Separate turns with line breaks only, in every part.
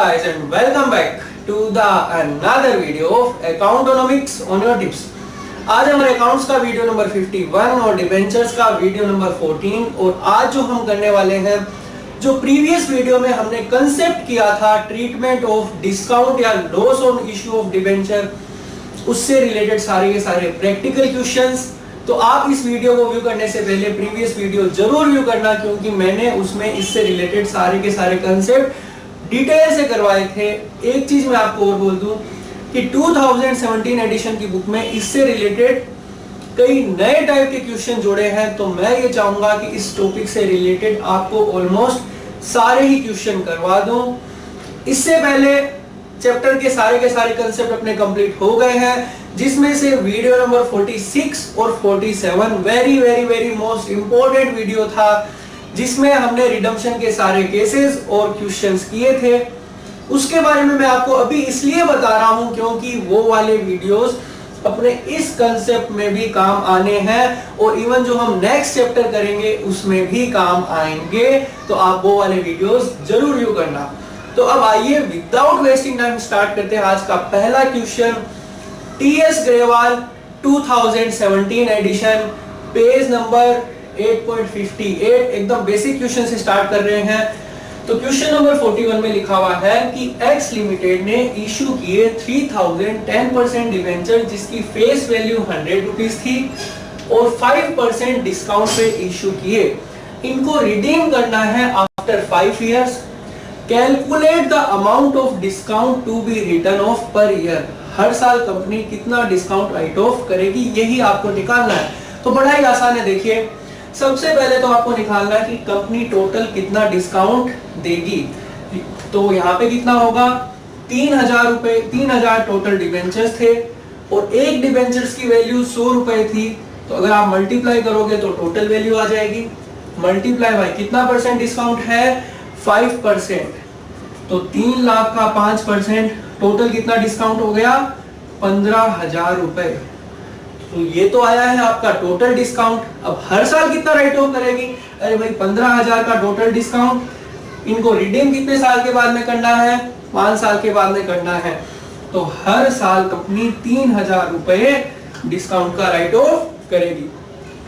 guys and welcome back to the another video of Accountonomics on your tips। आज हमारे accounts का video number 51 और debentures का video number 14। और आज जो हम करने वाले हैं, जो प्रीवियस वीडियो में हमने कंसेप्ट किया था ट्रीटमेंट ऑफ डिस्काउंट या loss on issue of debenture, उससे रिलेटेड सारे के सारे प्रैक्टिकल क्वेश्चंस। तो आप इस वीडियो को व्यू करने से पहले प्रीवियस वीडियो जरूर व्यू करना, क्योंकि मैंने उसमें इससे रिलेटेड सारे के सारे कंसेप्ट डिटेल से करवाए थे। एक चीज मैं आपको और बोल दूं कि 2017 एडिशन की बुक में इससे रिलेटेड कई नए टाइप के क्वेश्चन जोड़े हैं। तो मैं ये चाहूंगा कि इस टॉपिक से रिलेटेड आपको ऑलमोस्ट सारे ही क्वेश्चन करवा दूं। इससे पहले चैप्टर के सारे कंसेप्ट अपने कंप्लीट हो गए हैं, जिसमें से वीडियो नंबर 46 और 47 वेरी मोस्ट इंपॉर्टेंट वीडियो था, जिसमें हमने रिडम्पशन के सारे केसेस और क्वेश्चंस किए थे। उसके बारे में मैं आपको अभी इसलिए बता रहा हूं क्योंकि वो वाले वीडियोस अपने इस कंसेप्ट में भी काम आने हैं, और इवन जो हम नेक्स्ट चैप्टर करेंगे उसमें भी काम आएंगे। तो आप वो वाले वीडियोस जरूर व्यू करना। तो अब आइए विदाउट वेस्टिंग टाइम स्टार्ट करते हैं आज का पहला question. TS Grewal 2017 edition, page number 8.58, एकदम बेसिक क्वेश्चन से स्टार्ट कर रहे हैं। तो क्वेश्चन नंबर 41 में लिखा हुआ है कि एक्स लिमिटेड ने इशू किए 3000 10% डिवेंचर, जिसकी फेस वैल्यू 100 रुपीज थी और 5% डिस्काउंट पे इशू किए। इनको रिडीम करना है after 5 years. Calculate the amount of discount to be written off per year. हर साल कंपनी कितना डिस्काउंट राइट ऑफ करेगी, यही आपको निकालना है। तो बड़ा ही आसान है। देखिए, सबसे पहले तो आपको निकालना है कि कंपनी टोटल कितना डिस्काउंट देगी। तो यहाँ पे कितना होगा, 3000 रुपए, 3000 टोटल डिबेंचर्स थे और एक डिबेंचर्स की वैल्यू 100 रुपए थी। तो अगर आप मल्टीप्लाई करोगे तो टोटल वैल्यू आ जाएगी, मल्टीप्लाई बाय कितना परसेंट डिस्काउंट है, 5%। तो 3 लाख का 5%, टोटल कितना डिस्काउंट हो गया, 15,000 रुपए। तो ये तो आया है आपका टोटल डिस्काउंट। अब हर साल कितना राइट ऑफ करेगी, अरे भाई 15,000 का टोटल डिस्काउंट। इनको रिडीम कितने साल के बाद में करना है, 5 साल के बाद में करना है। तो हर साल कंपनी 3000 रुपए डिस्काउंट का राइट ऑफ करेगी।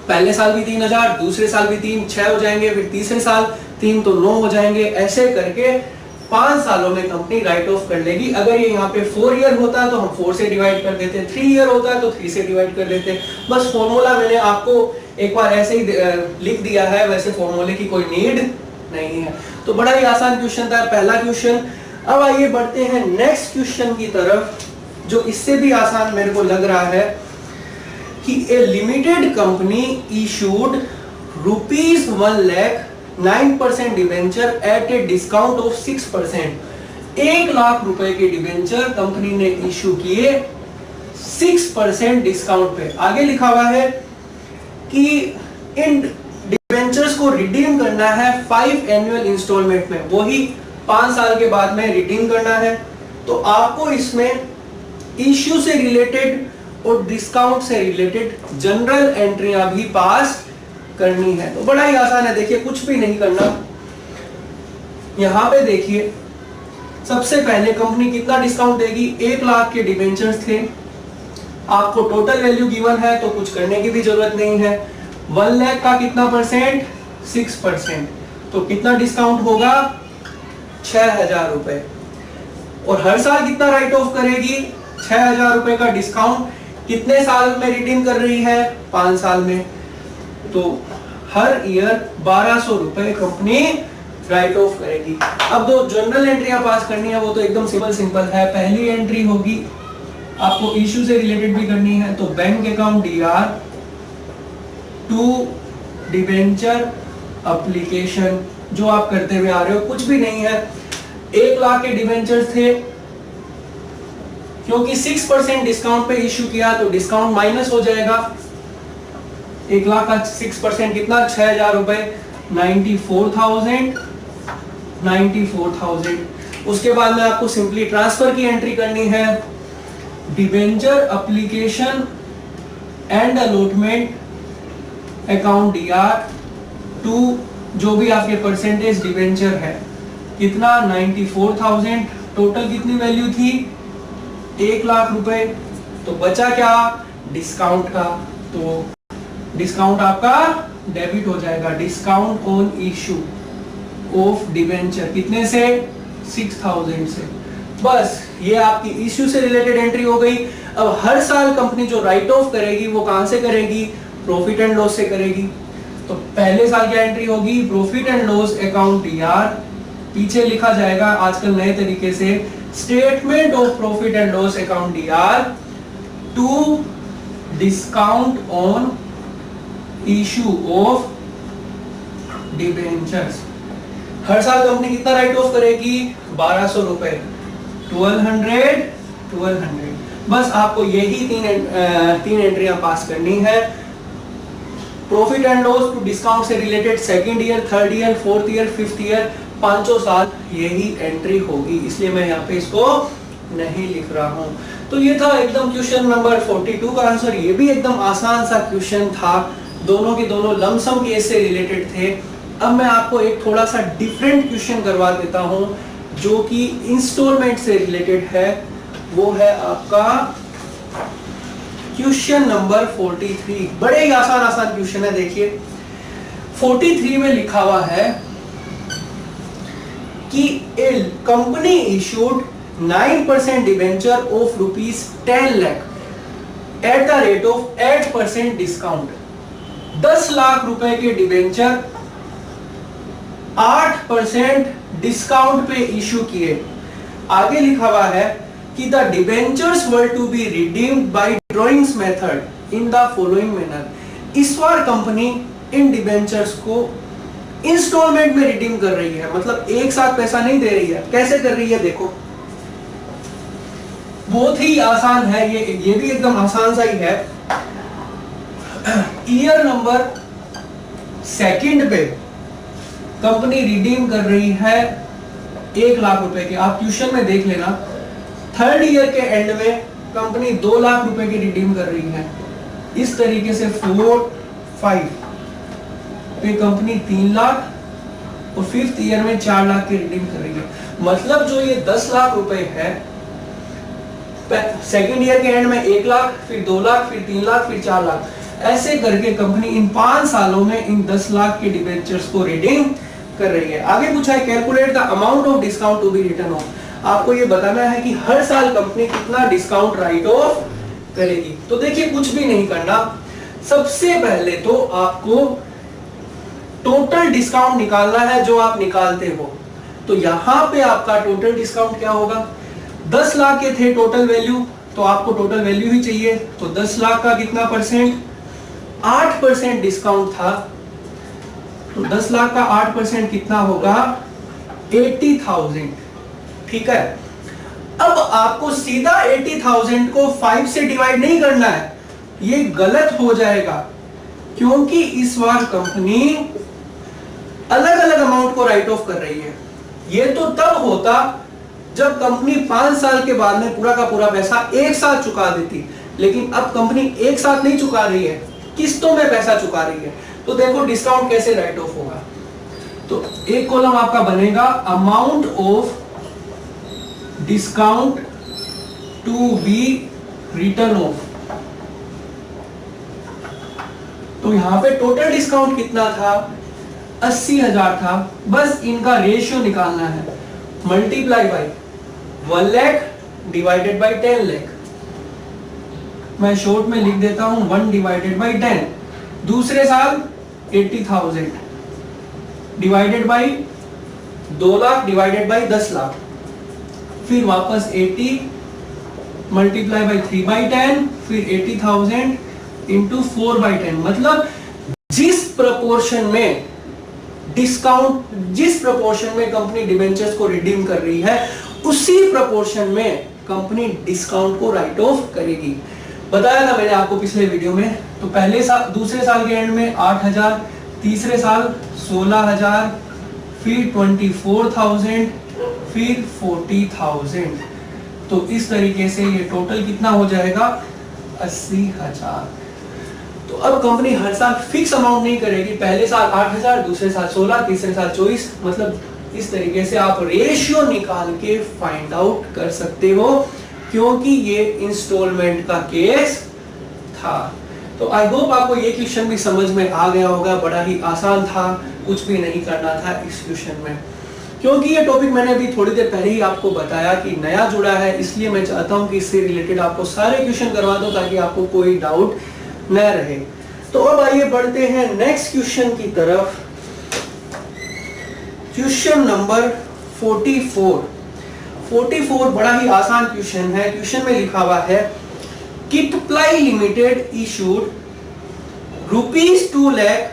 पहले साल भी 3000, दूसरे साल भी 3, 6 हो जाएंगे, फिर तीसरे साल 3 तो 9 हो जाएंगे। ऐसे करके 5 सालों में कंपनी राइट ऑफ कर लेगी। अगर ये यहाँ पे 4 ईयर होता तो हम 4 से डिवाइड कर देते, 3 ईयर होता है तो 3 से डिवाइड कर देते। बस फॉर्मूला मैंने आपको एक बार ऐसे ही लिख दिया है, वैसे फॉर्मूले की कोई नीड नहीं है। तो बड़ा ही आसान क्वेश्चन था पहला क्वेश्चन। अब आइए बढ़ते हैं नेक्स्ट क्वेश्चन की तरफ, जो इससे भी आसान मेरे को लग रहा है कि a limited company issued ₹1 lakh 9% debenture at a discount of 6%। 1 lakh रुपए के डिबेंचर कंपनी ने इशू किए 6% डिस्काउंट पे। आगे लिखा हुआ है कि इन डिबेंचर्स को रिडीम करना है 5 एनुअल इंस्टॉलमेंट में, वही 5 साल के बाद में रिडीम करना है। तो आपको इसमें इश्यू से रिलेटेड और डिस्काउंट से रिलेटेड जनरल एंट्रियां भी पास करनी है। तो बड़ा ही आसान है। देखिए, कुछ भी नहीं करना। यहां पे देखिए, सबसे पहले कंपनी कितना डिस्काउंट देगी, 1 लाख के डिबेंचर्स थे, आपको टोटल वैल्यू गिवन है तो कुछ करने की भी जरूरत नहीं है। 1 लाख का कितना परसेंट, 6%। तो कितना डिस्काउंट होगा, 6000 रुपए। और हर साल कितना राइट ऑफ करेगी, 6000 रुपए का डिस्काउंट। कितने साल में रिडीम कर रही है, 5 साल में। तो हर ईयर 1200 रुपए कंपनी राइट ऑफ करेगी। अब जो जनरल एंट्रियां पास करनी है वो तो एकदम सिंपल है। पहली एंट्री होगी, आपको इशू से रिलेटेड भी करनी है, तो bank account DR to debenture application, जो आप करते हुए आ रहे हो, कुछ भी नहीं है। 1 लाख के डिबेंचर्स थे, क्योंकि 6% डिस्काउंट पे इशू किया तो डिस्काउंट माइनस हो जाएगा। 1 लाख का 6% कितना, 6000 रुपए, 94,000। उसके बाद में आपको सिंपली ट्रांसफर की एंट्री करनी है। Debenture application and allotment account DR to जो भी आपके परसेंटेज डिबेंचर है, कितना, 94,000 टोटल कितनी वैल्यू थी 1 लाख रुपए, तो बचा क्या डिस्काउंट का, तो डिस्काउंट आपका डेबिट हो जाएगा, discount on issue of debenture कितने से 6000 से। बस ये आपकी इश्यू से रिलेटेड एंट्री हो गई। अब हर साल कंपनी जो राइट ऑफ करेगी वो कहां से करेगी, प्रॉफिट एंड लॉस से करेगी। तो पहले साल क्या एंट्री होगी, प्रॉफिट एंड लॉस अकाउंट यार, पीछे लिखा जाएगा आजकल नए तरीके से statement of profit and loss account यार to discount on issue of debentures. हर साल कंपनी कितना राइट ऑफ करेगी 1200 रुपए, 1200। बस आपको यही तीन एंट्रियां पास करनी है। Profit and loss to discount से related second year, third year, fourth year, fifth year, 5 साल यही एंट्री होगी, इसलिए मैं यहाँ पे इसको नहीं लिख रहा हूँ। तो ये था एकदम क्वेश्चन नंबर 42 का आंसर। ये भी एकदम आसान सा क्वेश्चन था, दोनों के दोनों लमसम केस से रिलेटेड थे। अब मैं आपको एक थोड़ा सा डिफरेंट क्वेश्चन करवा देता हूँ जो कि इंस्टॉलमेंट से रिलेटेड है। वो है आपका क्वेश्चन नंबर 43। बड़े ही आसान क्वेश्चन है। देखिए 43 में लिखा हुआ है कि a company issued 9% debenture of ₹10 lakh at the rate of 8% discount. 10 lakh रुपए के डिबेंचर 8% डिस्काउंट पे इशू किए। आगे लिखा हुआ है कि the debentures were to be redeemed by drawings method in the following manner. इस बार कंपनी इन डिबेंचर्स को इंस्टॉलमेंट में रिडीम कर रही है, मतलब एक साथ पैसा नहीं दे रही है। कैसे कर रही है देखो, बहुत ही आसान है, ये भी एकदम आसान सा ही है। ईयर नंबर सेकंड पे कंपनी रिडीम कर रही है 1 लाख रुपए के। आप ट्यूशन में देख लेना, थर्ड ईयर के एंड में कंपनी 2 लाख रुपए की रिडीम कर रही है। इस तरीके से 4, 5 पे कंपनी 3 लाख और फिफ्थ ईयर में 4 लाख की रिडीम कर रही है। मतलब जो ये 10 लाख रुपए है, सेकेंड ईयर के एंड में 1 लाख, फिर 2 लाख, फिर 3 लाख, फिर 4 लाख, ऐसे करके कंपनी इन 5 सालों में इन 10 लाख के डिबेंचर्स को रिडीम कर रही है। आगे पूछा है calculate the amount of discount to be written off. आपको ये बताना है कि हर साल कंपनी कितना डिस्काउंट राइट ऑफ करेगी। तो देखिए कुछ भी नहीं करना, सबसे पहले तो आपको टोटल डिस्काउंट निकालना है जो आप निकालते हो। तो यहां पे आपका टोटल डिस्काउंट क्या होगा, 10 लाख के थे टोटल वैल्यू, तो आपको टोटल वैल्यू ही चाहिए। तो 10 लाख का कितना परसेंट, 8% डिस्काउंट था, तो 10 लाख का 8% कितना होगा 80,000। ठीक है, अब आपको सीधा 80,000 को 5 से डिवाइड नहीं करना है, ये गलत हो जाएगा, क्योंकि इस बार कंपनी अलग अलग अमाउंट को राइट ऑफ कर रही है। ये तो तब होता जब कंपनी 5 साल के बाद में पूरा का पूरा पैसा एक साथ चुका देती, लेकिन अब कंपनी एक साथ नहीं चुका रही है, किस्तों में पैसा चुका रही है। तो देखो डिस्काउंट कैसे राइट ऑफ होगा। तो एक कॉलम आपका बनेगा amount of discount to be written off. तो यहां पे टोटल डिस्काउंट कितना था, 80,000 था। बस इनका रेशियो निकालना है, multiply by 1 lakh divided by 10 lakh. मैं शॉर्ट में लिख देता हूं 1 डिवाइडेड बाई 10। दूसरे साल 80,000 divided by 2 lakh divided by 10 lakh, फिर वापस 80 मल्टीप्लाई बाई 3/10, फिर 80,000 इंटू 4/10। मतलब जिस प्रपोर्शन में डिस्काउंट, जिस प्रपोर्शन में कंपनी डिबेंचर्स को रिडीम कर रही है, उसी प्रपोर्शन में कंपनी डिस्काउंट को राइट ऑफ करेगी। बताया था मैंने आपको पिछले वीडियो में। तो पहले साल, दूसरे साल के एंड में 8,000, तीसरे साल 16,000, फिर 24,000, फिर 40,000। तो इस तरीके से ये टोटल कितना हो जाएगा 80,000। तो अब कंपनी हर साल फिक्स अमाउंट नहीं करेगी, पहले साल 8,000, दूसरे साल 16, तीसरे साल 24, मतलब इस तरीके से आप रेशियो निकाल के फाइंड आउट कर सकते हो, क्योंकि ये इंस्टॉलमेंट का केस था। तो आई होप आपको ये क्वेश्चन भी समझ में आ गया होगा, बड़ा ही आसान था, कुछ भी नहीं करना था इस क्वेश्चन में। क्योंकि ये टॉपिक मैंने अभी थोड़ी देर पहले ही आपको बताया कि नया जुड़ा है, इसलिए मैं चाहता हूं कि इससे रिलेटेड आपको सारे क्वेश्चन करवा दूं ताकि आपको कोई डाउट न रहे। तो अब आइए बढ़ते हैं नेक्स्ट क्वेश्चन की तरफ। क्वेश्चन नंबर 44 बड़ा ही आसान क्वेश्चन है। क्वेश्चन में लिखा हुआ है Kitply limited issued ₹2 lakh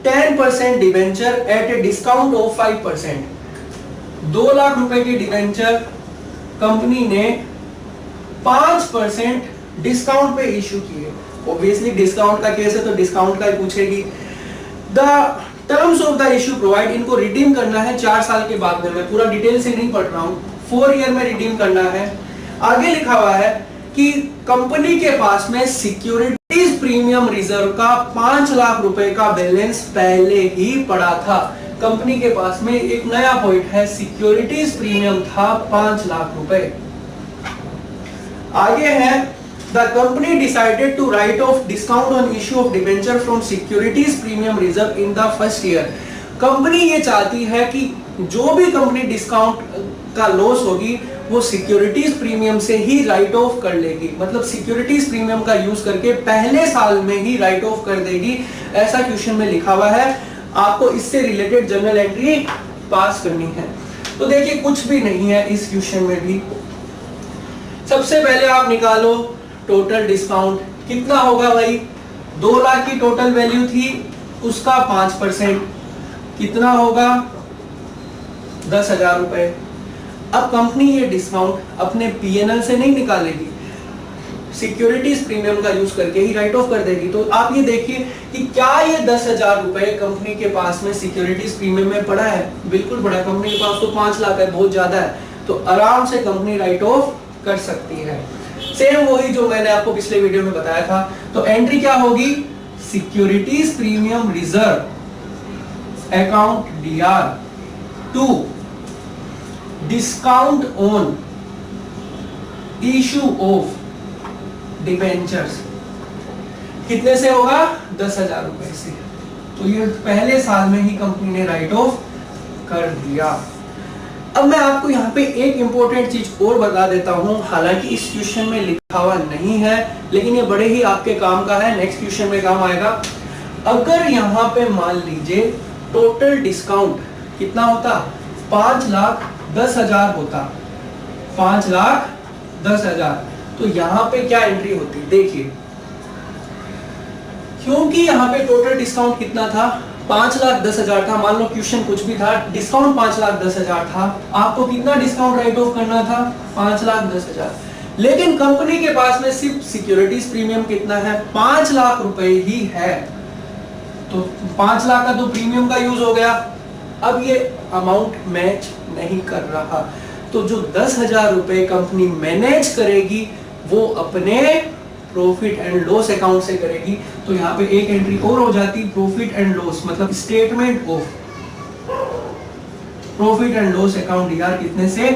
10% debenture at a discount of 5%। 2 lakh रुपए के डिवेंचर कंपनी ने 5% डिस्काउंट पे इशू किए। ऑब्वियसली डिस्काउंट का केस है तो डिस्काउंट का ही पूछेगी। The terms of the issue provide, इनको रिडीम करना है 4 साल के बाद में। मैं पूरा डिटेल से नहीं पढ़ रहा हूं, 4 ईयर में रिडीम करना है। आगे लिखा हुआ है कि कंपनी के पास में सिक्योरिटीज प्रीमियम रिजर्व का 5 लाख रुपए का बैलेंस पहले ही पड़ा था। कंपनी के पास में एक नया पॉइंट है, सिक्योरिटीज प्रीमियम था 5 लाख रुपए। आगे है the company decided to write off discount on issue of debenture from securities premium reserve in the first year. Company ये चाहती है कि जो भी कंपनी डिस्काउंट का लॉस होगी वो सिक्योरिटीज प्रीमियम से ही राइट ऑफ कर लेगी, मतलब सिक्योरिटीज प्रीमियम का यूज करके पहले साल में ही राइट ऑफ कर देगी। ऐसा क्वेश्चन में लिखा हुआ है, आपको इससे रिलेटेड जनरल एंट्री पास करनी है। तो देखिए कुछ भी नहीं है इस क्वेश्चन में भी। सबसे पहले आप निकालो टोटल डिस्काउंट कितना होगा भाई। 2 लाख की टोटल वैल्यू थी, उसका 5% कितना होगा 10,000 रुपए। अब कंपनी ये डिस्काउंट अपने पीएनएल से नहीं निकालेगी, सिक्योरिटीज प्रीमियम का यूज करके ही राइट ऑफ कर देगी। तो आप ये देखिए कि क्या ये 10,000 रुपए कंपनी के पास में सिक्योरिटीज प्रीमियम में पड़ा है? बिल्कुल पड़ा। कंपनी के पास तो 5 लाख है, बहुत ज्यादा है, तो आराम से कंपनी राइट ऑफ कर सकती है। सेम वही जो मैंने आपको पिछले वीडियो में बताया था। तो एंट्री क्या होगी, securities premium reserve account DR to discount on issue of debentures. कितने से होगा? 10,000 रुपए से। तो ये पहले साल में ही कंपनी ने राइट ऑफ कर दिया। अब मैं आपको यहाँ पे एक इंपॉर्टेंट चीज और बता देता हूँ, हालांकि इस क्वेश्चन में लिखा हुआ नहीं है, लेकिन ये बड़े ही आपके काम का है, नेक्स्ट क्वेश्चन में काम आएगा। अगर यहाँ पे मान लीजिए टोटल डिस्काउंट कितना होता, 5,10,000 होता, 5,10,000, तो यहाँ पे क्या एंट्री होती? देखिए, क्योंकि यहाँ पे टोटल डिस्काउंट कितना था, 5,10,000 था। मान लो क्वेश्चन कुछ भी था, डिस्काउंट 5,10,000 था, आपको कितना डिस्काउंट राइट ऑफ करना था? 5,10,000। लेकिन कंपनी के पास में सिर्फ सिक्योरिटीज प्रीमियम कितना है? 5 लाख रुपए ही है। तो 5 लाख का तो प्रीमियम का यूज हो गया। अब ये अमाउंट मैच नहीं कर रहा, तो जो 10,000 रुपए कंपनी मैनेज करेगी वो अपने प्रॉफिट एंड लॉस अकाउंट से करेगी। तो यहाँ पे एक एंट्री और हो जाती, प्रॉफिट एंड लॉस, मतलब statement of profit and loss account DR कितने से?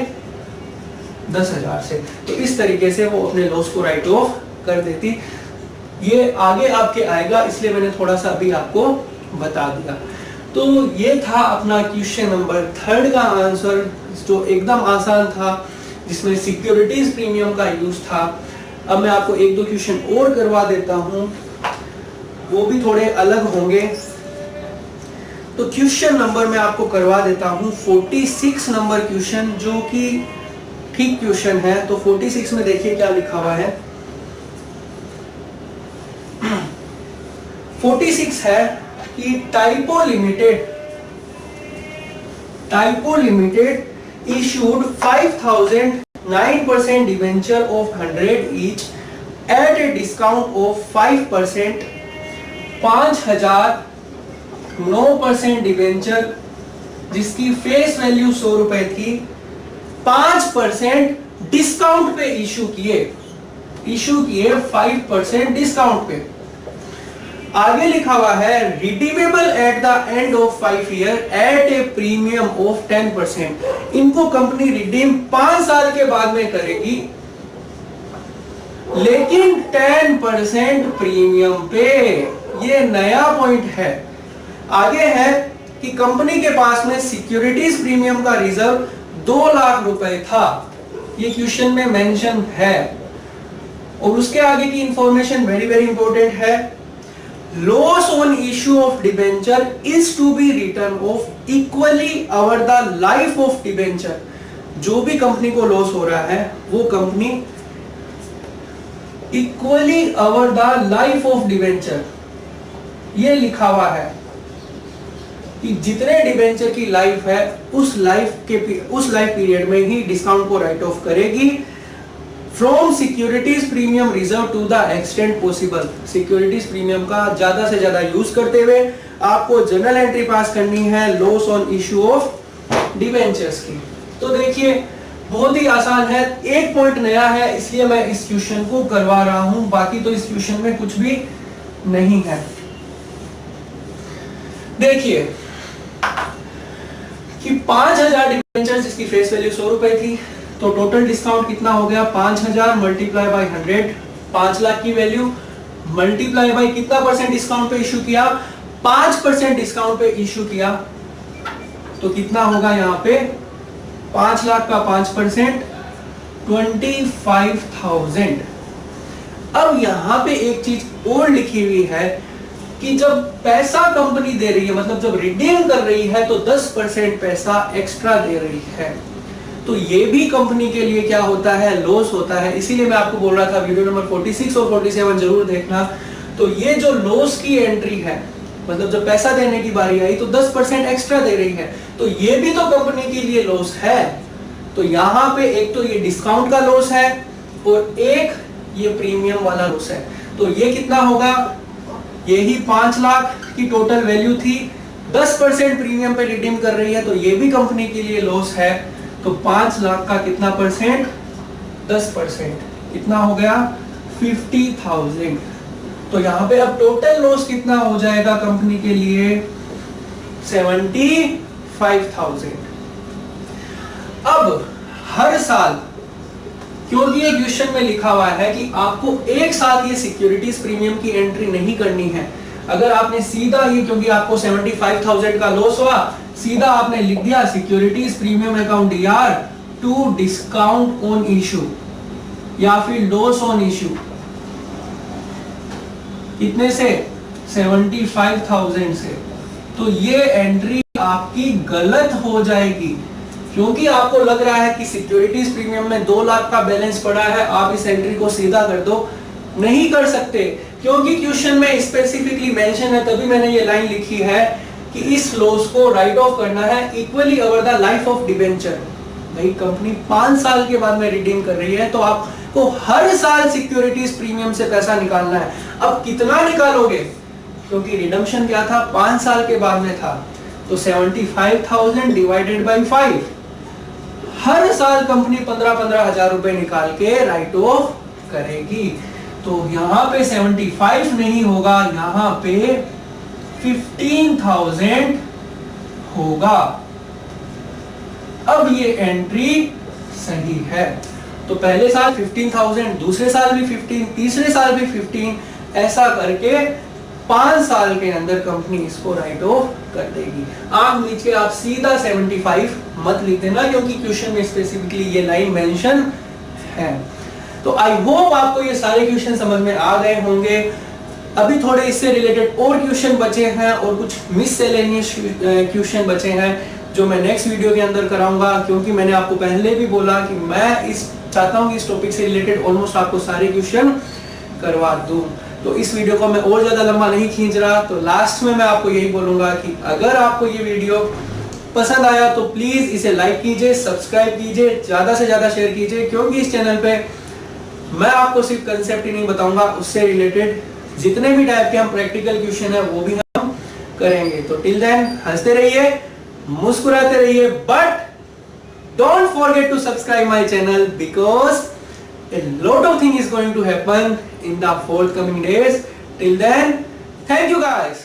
10,000 से। तो इस तरीके से वो अपने लॉस को राइट ऑफ कर देती। ये आगे आपके आएगा, इसलिए मैंने थोड़ा सा अभी आपको बता दिया। तो ये था अपना क्वेश्चन नंबर 3 का आंसर, जो एकदम आसान था, जिसमें सिक्योरिटीज प्रीमियम का यूज था। अब मैं आपको 1-2 क्वेश्चन और करवा देता हूं, वो भी थोड़े अलग होंगे। तो क्वेश्चन नंबर मैं आपको करवा देता हूं 46 नंबर क्वेश्चन, जो कि ठीक क्वेश्चन है। तो 46 में देखिए क्या लिखा हुआ है। 46 है कि typo limited issued 5,009% debenture of 100 each at a discount of 5%, 5,009% debenture जिसकी फेस वैल्यू 100 रुपए थी, 5% डिस्काउंट पे इशू किए 5% डिस्काउंट पे। आगे लिखा हुआ है redeemable at the end of 5 year at a premium of 10%। इनको कंपनी रिडीम 5 साल के बाद में करेगी, लेकिन 10% प्रीमियम पे। ये नया पॉइंट है। आगे है कि कंपनी के पास में सिक्योरिटीज प्रीमियम का रिजर्व 2 लाख रुपए था, ये क्वेश्चन में मेंशन है। और उसके आगे की इंफॉर्मेशन वेरी वेरी इंपॉर्टेंट है। Loss on issue of debenture is to be written off equally over the life of debenture. जो भी कंपनी को लॉस हो रहा है वो company equally over the life of debenture, ये लिखा हुआ है कि जितने डिबेंचर की लाइफ है उस लाइफ पीरियड में ही डिस्काउंट को राइट ऑफ करेगी। From securities premium reserve to the extent possible. Securities premium का ज्यादा से ज्यादा यूज करते हुए आपको जर्नल एंट्री पास करनी है loss on issue of debentures की। तो देखिए बहुत ही आसान है, एक पॉइंट नया है इसलिए मैं इस क्वेश्चन को करवा रहा हूं, बाकी तो इस क्वेश्चन में कुछ भी नहीं है। देखिए कि 5000 डिबेंचर्स, इसकी फेस वैल्यू 100 रुपए थी, तो टोटल डिस्काउंट कितना हो गया 5000 मल्टीप्लाई बाय 100, 5 लाख की वैल्यू मल्टीप्लाई बाय कितना परसेंट डिस्काउंट पे इशू किया, 5% डिस्काउंट पे इशू किया, तो कितना होगा यहाँ पे 5 लाख का 5% 25,000। अब यहाँ पे एक चीज और लिखी हुई है कि जब पैसा कंपनी दे रही है, मतलब जब रिडीम कर रही है तो 10% पैसा एक्स्ट्रा दे रही है, तो ये भी कंपनी के लिए क्या होता है, लॉस होता है। इसीलिए मैं आपको बोल रहा था वीडियो नंबर 46 और 47 जरूर देखना। तो ये जो लॉस की एंट्री है, मतलब जब पैसा देने की बारी आई तो 10% एक्स्ट्रा दे रही है, तो ये भी तो कंपनी के लिए लॉस है। तो यहाँ पे एक तो ये डिस्काउंट का लॉस है और एक ये प्रीमियम वाला लॉस है। तो ये कितना होगा, यही 5 लाख की टोटल वैल्यू थी, 10% प्रीमियम पे रिडीम कर रही है, तो ये भी कंपनी के लिए लॉस है। तो 5 लाख का कितना परसेंट, 10%, कितना हो गया 50,000। तो यहाँ पे अब टोटल लॉस कितना हो जाएगा कंपनी के लिए 75,000। अब हर साल, क्योंकि ये क्वेश्चन में लिखा हुआ है कि आपको एक साथ ये सिक्योरिटीज प्रीमियम की एंट्री नहीं करनी है। अगर आपने सीधा ये, क्योंकि आपको 75,000 का लॉस हुआ, सीधा आपने लिख दिया securities premium account DR to discount on issue या फिर लॉस ऑन इशू, कितने से 75,000 से, तो ये एंट्री आपकी गलत हो जाएगी। क्योंकि आपको लग रहा है कि सिक्योरिटीज प्रीमियम में 2 लाख का बैलेंस पड़ा है, आप इस एंट्री को सीधा कर दो, नहीं कर सकते, क्योंकि क्वेश्चन में स्पेसिफिकली मेंशन है, तभी मैंने ये लाइन लिखी है कि इस लॉस को राइट ऑफ करना है equally over the life of debenture. भाई कंपनी 5 साल के बाद में रिडीम कर रही है, तो आपको हर साल सिक्योरिटीज प्रीमियम से पैसा निकालना है। अब कितना निकालोगे, क्योंकि रिडम्पशन क्या था 5 साल के बाद में था, तो 75,000 डिवाइडेड बाई 5, हर साल कंपनी 15-15 हजार रुपए निकाल के राइट ऑफ करेगी। तो यहाँ पे 75 नहीं होगा, यहाँ पे 15,000 होगा। अब ये एंट्री सही है। तो पहले साल 15,000, दूसरे साल भी 15, तीसरे साल भी 15, ऐसा करके 5 साल के अंदर कंपनी इसको राइट ऑफ कर देगी। आप नीचे आप सीधा 75 मत लिख देना, क्योंकि क्वेश्चन में स्पेसिफिकली ये लाइन मेंशन है। तो आई होप आपको ये सारे क्वेश्चन समझ में आ गए होंगे। अभी थोड़े इससे रिलेटेड और क्वेश्चन बचे हैं और कुछ मिससेलेनियस क्वेश्चन बचे हैं जो मैं नेक्स्ट वीडियो के अंदर कराऊंगा, क्योंकि मैंने आपको पहले भी बोला कि मैं चाहता हूं कि इस टॉपिक से रिलेटेड ऑलमोस्ट आपको सारे क्वेश्चन करवा दूं। तो इस वीडियो को मैं और ज्यादा लंबा नहीं खींच रहा। तो लास्ट में मैं आपको यही बोलूंगा कि अगर आपको ये वीडियो पसंद आया तो प्लीज इसे लाइक कीजिए, सब्सक्राइब कीजिए, ज्यादा से ज्यादा शेयर कीजिए, क्योंकि इस चैनल पे मैं आपको सिर्फ कंसेप्ट ही नहीं बताऊंगा, उससे रिलेटेड जितने भी टाइप के हम प्रैक्टिकल क्वेश्चन है वो भी हम करेंगे। तो टिल देन हंसते रहिए, मुस्कुराते रहिए, but don't forget to subscribe my channel because a lot of things is going to happen in the forthcoming days. Till then, thank you guys.